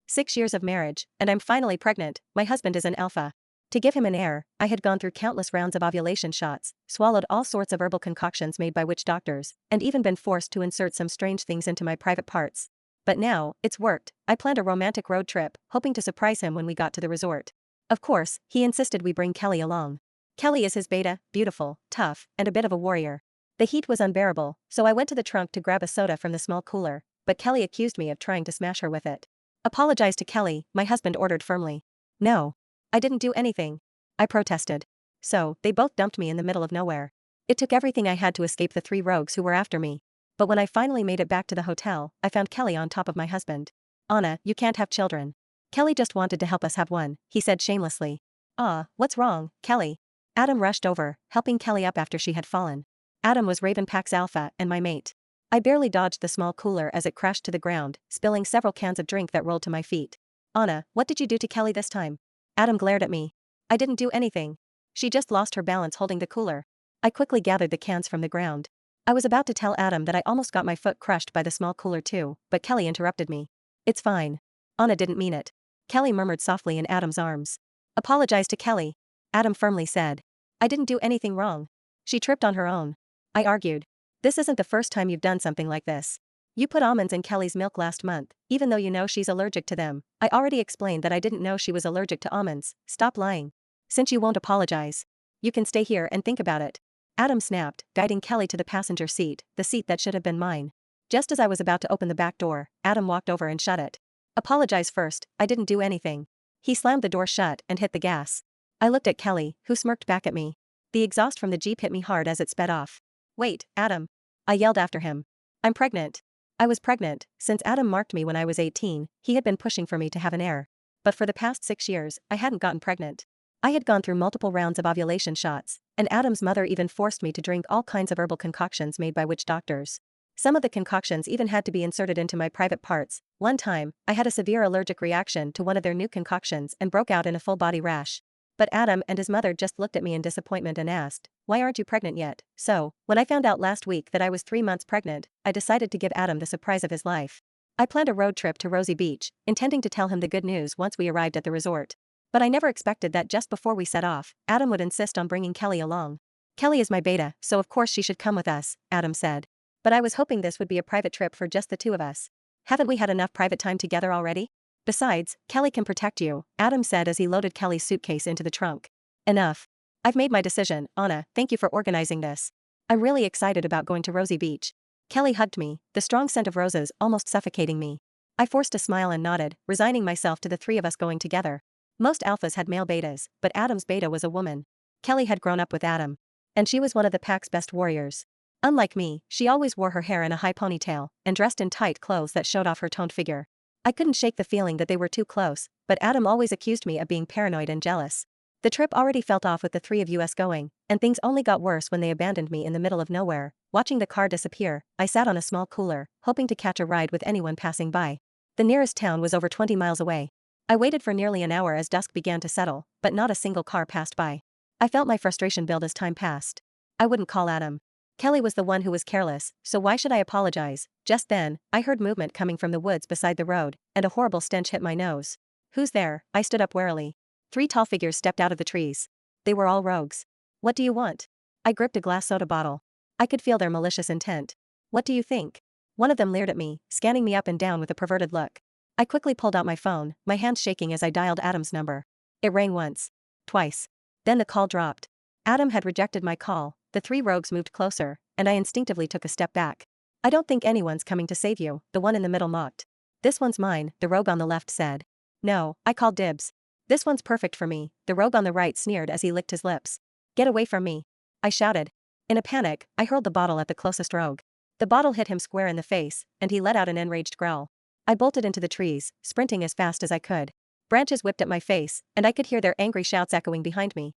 6 years of marriage, and I'm finally pregnant. My husband is an alpha. To give him an heir, I had gone through countless rounds of ovulation shots, swallowed all sorts of herbal concoctions made by witch doctors, and even been forced to insert some strange things into my private parts. But now, it's worked. I planned a romantic road trip, hoping to surprise him when we got to the resort. Of course, he insisted we bring Kelly along. Kelly is his beta, beautiful, tough, and a bit of a warrior. The heat was unbearable, so I went to the trunk to grab a soda from the small cooler, but Kelly accused me of trying to smash her with it. Apologize to Kelly, my husband ordered firmly. No. I didn't do anything. I protested. So, they both dumped me in the middle of nowhere. It took everything I had to escape the 3 rogues who were after me. But when I finally made it back to the hotel, I found Kelly on top of my husband. Anna, you can't have children. Kelly just wanted to help us have one, he said shamelessly. What's wrong, Kelly? Adam rushed over, helping Kelly up after she had fallen. Adam was Raven Pack's alpha and my mate. I barely dodged the small cooler as it crashed to the ground, spilling several cans of drink that rolled to my feet. Anna, what did you do to Kelly this time? Adam glared at me. I didn't do anything. She just lost her balance holding the cooler. I quickly gathered the cans from the ground. I was about to tell Adam that I almost got my foot crushed by the small cooler too, but Kelly interrupted me. It's fine. Anna didn't mean it. Kelly murmured softly in Adam's arms. Apologize to Kelly. Adam firmly said. I didn't do anything wrong. She tripped on her own. I argued. This isn't the first time you've done something like this. You put almonds in Kelly's milk last month, even though you know she's allergic to them. I already explained that I didn't know she was allergic to almonds. Stop lying. Since you won't apologize, you can stay here and think about it. Adam snapped, guiding Kelly to the passenger seat, the seat that should have been mine. Just as I was about to open the back door, Adam walked over and shut it. Apologize first, I didn't do anything. He slammed the door shut and hit the gas. I looked at Kelly, who smirked back at me. The exhaust from the Jeep hit me hard as it sped off. Wait, Adam. I yelled after him. I'm pregnant. I was pregnant. Since Adam marked me when I was 18, he had been pushing for me to have an heir. But for the past 6 years, I hadn't gotten pregnant. I had gone through multiple rounds of ovulation shots, and Adam's mother even forced me to drink all kinds of herbal concoctions made by witch doctors. Some of the concoctions even had to be inserted into my private parts. One time, I had a severe allergic reaction to one of their new concoctions and broke out in a full-body rash. But Adam and his mother just looked at me in disappointment and asked, why aren't you pregnant yet? So, when I found out last week that I was 3 months pregnant, I decided to give Adam the surprise of his life. I planned a road trip to Rosie Beach, intending to tell him the good news once we arrived at the resort. But I never expected that just before we set off, Adam would insist on bringing Kelly along. Kelly is my beta, so of course she should come with us, Adam said. But I was hoping this would be a private trip for just the 2 of us. Haven't we had enough private time together already? Besides, Kelly can protect you, Adam said as he loaded Kelly's suitcase into the trunk. Enough. I've made my decision, Anna, thank you for organizing this. I'm really excited about going to Rosie Beach. Kelly hugged me, the strong scent of roses almost suffocating me. I forced a smile and nodded, resigning myself to the 3 of us going together. Most alphas had male betas, but Adam's beta was a woman. Kelly had grown up with Adam. And she was one of the pack's best warriors. Unlike me, she always wore her hair in a high ponytail, and dressed in tight clothes that showed off her toned figure. I couldn't shake the feeling that they were too close, but Adam always accused me of being paranoid and jealous. The trip already felt off with the 3 of us going, and things only got worse when they abandoned me in the middle of nowhere. Watching the car disappear, I sat on a small cooler, hoping to catch a ride with anyone passing by. The nearest town was over 20 miles away. I waited for nearly an hour as dusk began to settle, but not a single car passed by. I felt my frustration build as time passed. I wouldn't call Adam. Kelly was the one who was careless, so why should I apologize? Just then, I heard movement coming from the woods beside the road, and a horrible stench hit my nose. Who's there? I stood up warily. 3 tall figures stepped out of the trees. They were all rogues. What do you want? I gripped a glass soda bottle. I could feel their malicious intent. What do you think? One of them leered at me, scanning me up and down with a perverted look. I quickly pulled out my phone, my hands shaking as I dialed Adam's number. It rang once. Twice. Then the call dropped. Adam had rejected my call. The 3 rogues moved closer, and I instinctively took a step back. I don't think anyone's coming to save you, the one in the middle mocked. This one's mine, the rogue on the left said. No, I called dibs. This one's perfect for me, the rogue on the right sneered as he licked his lips. Get away from me. I shouted. In a panic, I hurled the bottle at the closest rogue. The bottle hit him square in the face, and he let out an enraged growl. I bolted into the trees, sprinting as fast as I could. Branches whipped at my face, and I could hear their angry shouts echoing behind me.